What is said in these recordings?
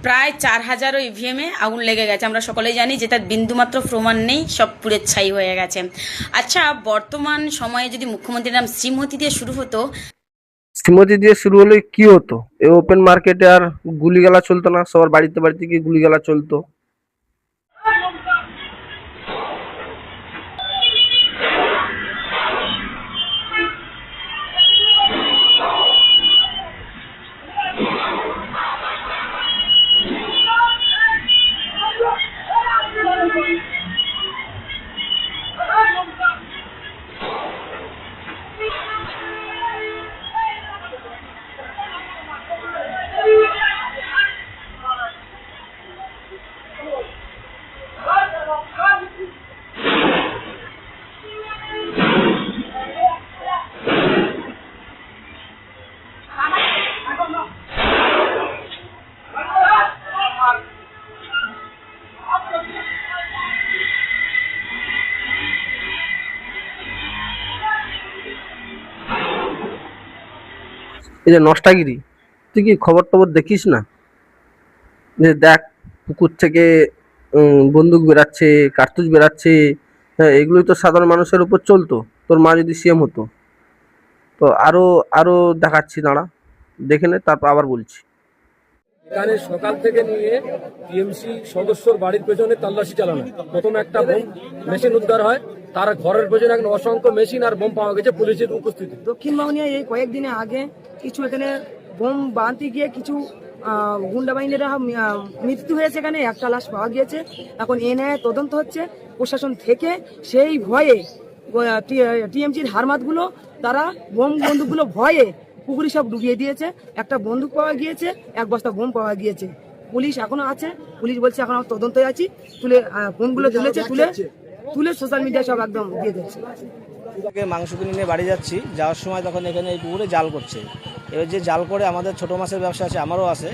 প্রায় 4000 ইভিএমে আগুন লেগে গেছে। আমরা সকলেই জানি যে তার বিন্দুমাত্র প্রমাণ নেই, সব পুড়ে ছাই হয়ে গেছে। আচ্ছা, বর্তমান সময়ে যদি মুখ্যমন্ত্রীর নাম শ্রীমতী দিয়ে শুরু হতো, শ্রীমতী দিয়ে শুরু হলে কি হতো? এই ওপেন মার্কেটে আর গুলিগালা চলতো না, সবার বাড়িতে বাড়িতে গিয়ে গুলিগালা চলতো। এই যে নষ্টাগিরি, তুই কি খবর টবর দেখিস না? যে দেখ, পুকুর থেকে বন্দুক বেরাচ্ছে, কার্তুজ বেরাচ্ছে। হ্যাঁ, এগুলোই তো সাধারণ মানুষের উপর চলতো। তোর মা যদি সিএম হতো, তো আরো আরো দেখাচ্ছি, দাঁড়া দেখে নে, তারপর আবার বলছি। এখানে সকাল থেকে নিয়ে টিএমসি সদস্যর বাড়ির পেছনে তল্লাশি চালানো। প্রথমে একটা বোম মেশিন উদ্ধার হয়, তার ঘরের পেছনে এখন অসংখ্য মেশিন আর বোম পাওয়া গেছে পুলিশের উপস্থিতি। দক্ষিণ বাউনিয়ায় এই কয়েকদিনে আগে কিছু এখানে বোম বাঁধতে গিয়ে কিছু গুন্ডা বাহিনীরা মৃত্যু হয়েছে, এখানে একটা লাশ পাওয়া গিয়েছে। এখন এ নিয়ে তদন্ত হচ্ছে প্রশাসন থেকে। সেই ভয়ে টিএমসির হারমাতগুলো তারা বোম বন্দুকগুলো ভয়ে পুকুরি সব ডুবিয়ে দিয়েছে। একটা বন্দুক পাওয়া গিয়েছে, এক বস্তা বোম পাওয়া গিয়েছে। পুলিশ এখনো আছে, পুলিশ বলছে এখন আমরা তদন্তে আছি। তুলে বোমগুলো তুলেছে, তুলে সোশ্যাল মিডিয়া সব একদম দিয়ে দিচ্ছে। মাংস কিনে নিয়ে বাড়ি যাচ্ছি, যাওয়ার সময় তখন এখানে এই পুকুরে জাল করছে। এবার যে জাল করে, আমাদের ছোটো মাছের ব্যবসা আছে, আমারও আছে।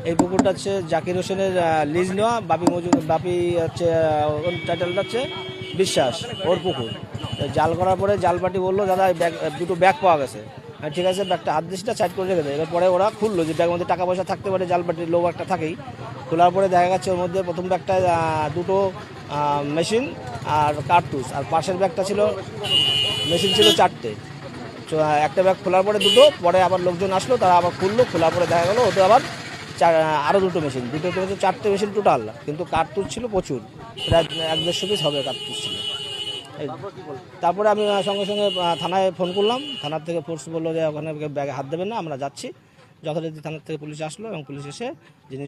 এই পুকুরটা হচ্ছে জাকির হোসেনের লিজ নেওয়া, বাপি হচ্ছে ওর টাইটেলটা হচ্ছে বিশ্বাস, ওর পুকুর। জাল করার পরে জাল পার্টি বললো, দাদা দুটো ব্যাগ পাওয়া গেছে। হ্যাঁ ঠিক আছে, ব্যাগটা হাত দিসটা সাইড করে রেখে দেয়। এবার পরে ওরা খুললো যে ব্যাগের মধ্যে টাকা পয়সা থাকতে পারে, জাল পার্টির লোক একটা থাকেই। খোলার পরে দেখা গেছে ওর মধ্যে প্রথম ব্যাগটায় দুটো মেশিন আর কার্তুজ, আর পাশের ব্যাগটা ছিল মেশিন ছিল 4টে। একটা ব্যাগ খোলার পরে দুটো, পরে আবার লোকজন আসলো, তারা আবার খুললো। খোলার পরে দেখা গেলো ওতে আবার আরও দুটো মেশিন, 4টে মেশিন টোটাল। কিন্তু কার্তুজ ছিল প্রচুর, প্রায় 1-150 পিস হবে কার্তুজ ছিল। তারপরে আমি সঙ্গে সঙ্গে থানায় ফোন করলাম। থানার থেকে ফোর্স বললো যে ওখানে ব্যাগে হাত দেবেন না, আমরা যাচ্ছি। যথারীতি থানার থেকে পুলিশ আসলো এবং পুলিশ এসে জিনিস